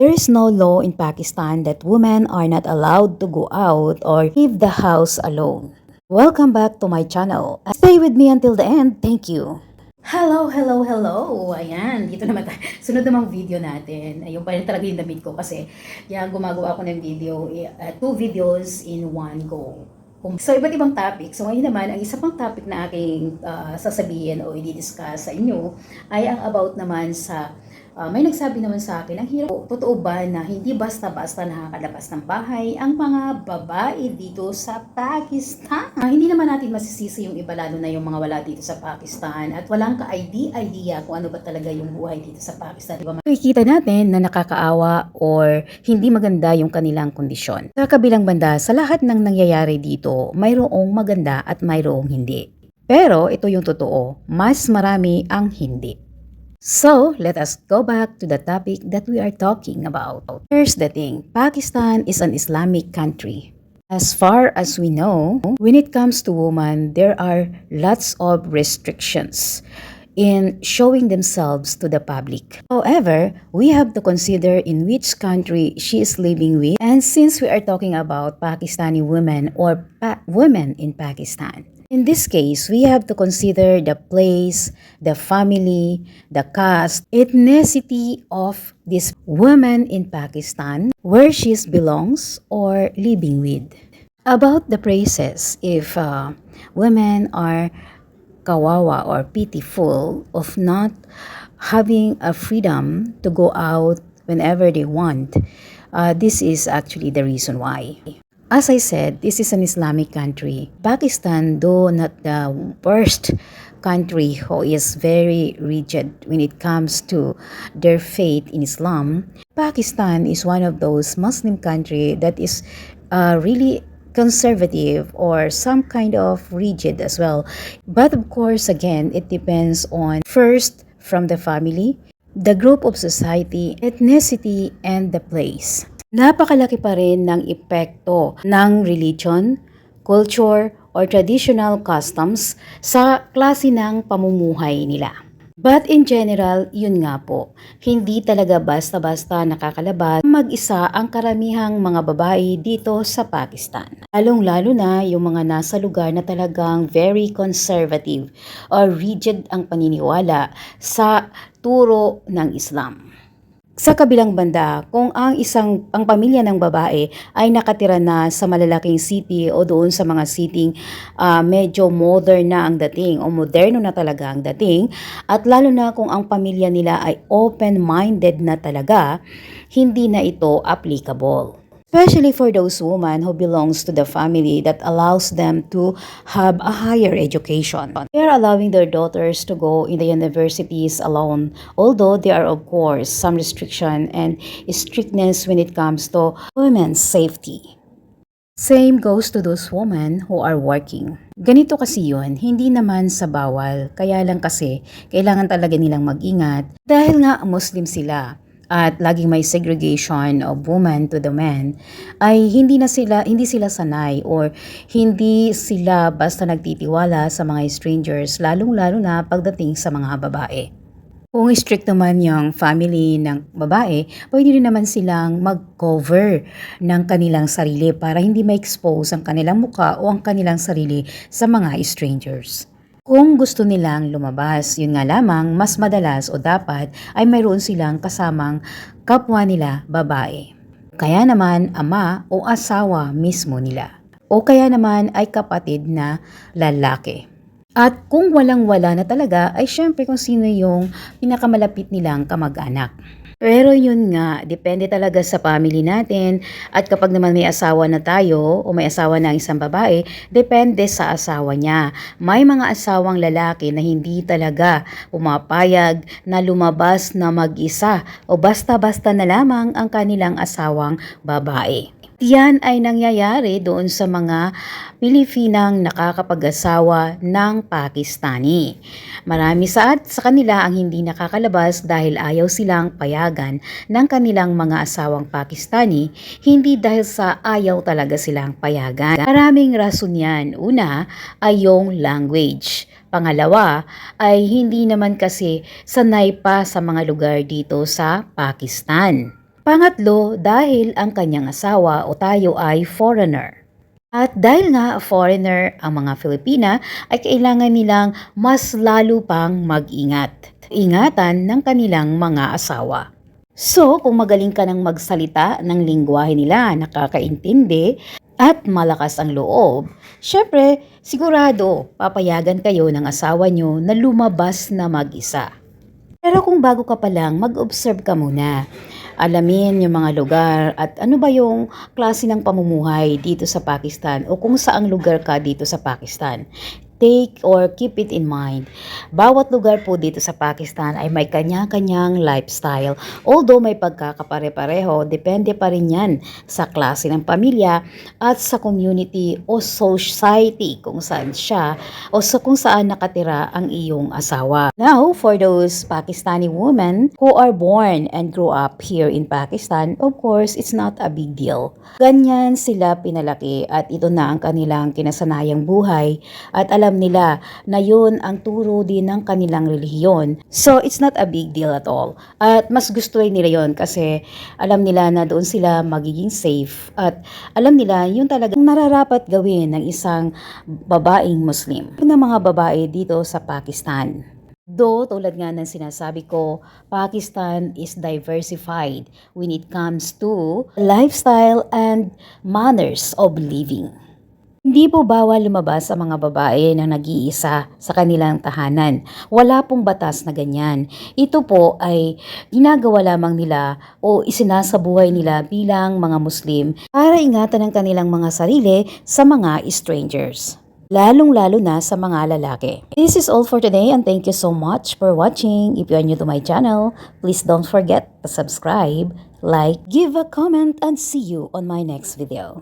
There is no law in Pakistan that women are not allowed to go out or leave the house alone. Welcome back to my channel. Stay with me until the end. Thank you. Hello, hello, hello! Ayan, dito naman tayo. Sunod namang video natin. Ayun pa rin talaga yung damit ko kasi yan, gumagawa ako ng video, 2 videos in one go. So, iba't ibang topic. So, ngayon naman, ang isa pang topic na aking sasabihin o i-discuss sa inyo ay ang about naman sa may nagsabi naman sa akin, ang hirap, totoo ba na hindi basta-basta nakakalabas ng bahay ang mga babae dito sa Pakistan? Hindi naman natin masisisi yung iba, lalo na yung mga wala dito sa Pakistan at walang ka-idea kung ano ba talaga yung buhay dito sa Pakistan. Diba? Nakikita natin na nakakaawa or hindi maganda yung kanilang kondisyon. Sa kabilang banda, sa lahat ng nangyayari dito, mayroong maganda at mayroong hindi. Pero ito yung totoo, mas marami ang hindi. So, let us go back to the topic that we are talking about. Here's the thing, Pakistan is an Islamic country. As far as we know, when it comes to women, there are lots of restrictions in showing themselves to the public. However, we have to consider in which country she is living with. And since we are talking about Pakistani women or women in Pakistan, in this case, we have to consider the place, the family, the caste, ethnicity of this woman in Pakistan, where she belongs or living with. About the praises, if women are kawawa or pitiful of not having a freedom to go out whenever they want, this is actually the reason why. As I said, this is an Islamic country. Pakistan, though not the worst country who is very rigid when it comes to their faith in Islam, Pakistan is one of those Muslim country that is really conservative or some kind of rigid as well. But of course, again, it depends on first from the family, the group of society, ethnicity, and the place. Napakalaki pa rin ng epekto ng religion, culture, or traditional customs sa klase ng pamumuhay nila. But in general, yun nga po, hindi talaga basta-basta nakakalabas mag-isa ang karamihang mga babae dito sa Pakistan. Lalong-lalo na yung mga nasa lugar na talagang very conservative or rigid ang paniniwala sa turo ng Islam. Sa kabilang banda, kung ang pamilya ng babae ay nakatira na sa malalaking city o doon sa mga city medyo modern na ang dating o moderno na talaga ang dating, at lalo na kung ang pamilya nila ay open-minded na talaga, hindi na ito applicable. Especially for those women who belongs to the family that allows them to have a higher education. They are allowing their daughters to go in the universities alone, although there are of course some restriction and strictness when it comes to women's safety. Same goes to those women who are working. Ganito kasi yun, hindi naman sa bawal, kaya lang kasi kailangan talaga nilang mag-ingat dahil nga Muslim sila. At laging may segregation of women to the men, ay hindi sila sanay or hindi sila basta nagtitiwala sa mga strangers, lalong-lalo na pagdating sa mga babae. Kung strict naman yung family ng babae, pwede rin naman silang mag-cover ng kanilang sarili para hindi ma-expose ang kanilang muka o ang kanilang sarili sa mga strangers. Kung gusto nilang lumabas, yun nga lamang, mas madalas o dapat ay mayroon silang kasamang kapwa nila babae. Kaya naman ama o asawa mismo nila. O kaya naman ay kapatid na lalaki. At kung walang-wala na talaga, ay syempre kung sino yung pinakamalapit nilang kamag-anak. Pero yun nga, depende talaga sa family natin at kapag naman may asawa na tayo o may asawa na ang isang babae, depende sa asawa niya. May mga asawang lalaki na hindi talaga pumapayag na lumabas na mag-isa o basta-basta na lamang ang kanilang asawang babae. Yan ay nangyayari doon sa mga Pilipinang nakakapag-asawa ng Pakistani. Marami sa kanila ang hindi nakakalabas dahil ayaw silang payagan ng kanilang mga asawang Pakistani, hindi dahil sa ayaw talaga silang payagan. Maraming rason yan. Una ay yung language. Pangalawa ay hindi naman kasi sanay pa sa mga lugar dito sa Pakistan. Pangatlo, dahil ang kanyang asawa o tayo ay foreigner. At dahil nga foreigner ang mga Filipina, ay kailangan nilang mas lalo pang mag-ingat. Ingatan ng kanilang mga asawa. So, kung magaling ka ng magsalita ng lingwahe nila, nakakaintindi, at malakas ang loob, syempre, sigurado, papayagan kayo ng asawa nyo na lumabas na mag-isa. Pero kung bago ka pa lang, mag-observe ka muna. Alamin yung mga lugar at ano ba yung klase ng pamumuhay dito sa Pakistan o kung saang lugar ka dito sa Pakistan. Take or keep it in mind. Bawat lugar po dito sa Pakistan ay may kanya-kanyang lifestyle. Although may pagkakapare-pareho, depende pa rin yan sa klase ng pamilya at sa community o society kung saan siya o sa kung saan nakatira ang iyong asawa. Now, for those Pakistani women who are born and grew up here in Pakistan, of course, it's not a big deal. Ganyan sila pinalaki at ito na ang kanilang kinasanayang buhay at alam nila na yun ang turo din ng kanilang relihiyon. So, it's not a big deal at all. At mas gusto rin nila yun kasi alam nila na doon sila magiging safe at alam nila yun talagang nararapat gawin ng isang babaeng Muslim. Yung mga babae dito sa Pakistan. Though, tulad nga ng sinasabi ko, Pakistan is diversified when it comes to lifestyle and manners of living. Hindi po bawal lumabas sa mga babae na nag-iisa sa kanilang tahanan. Wala pong batas na ganyan. Ito po ay ginagawa lamang nila o isinasabuhay nila bilang mga Muslim para ingatan ang kanilang mga sarili sa mga strangers. Lalong-lalo na sa mga lalaki. This is all for today and thank you so much for watching. If you are new to my channel, please don't forget to subscribe, like, give a comment, and see you on my next video.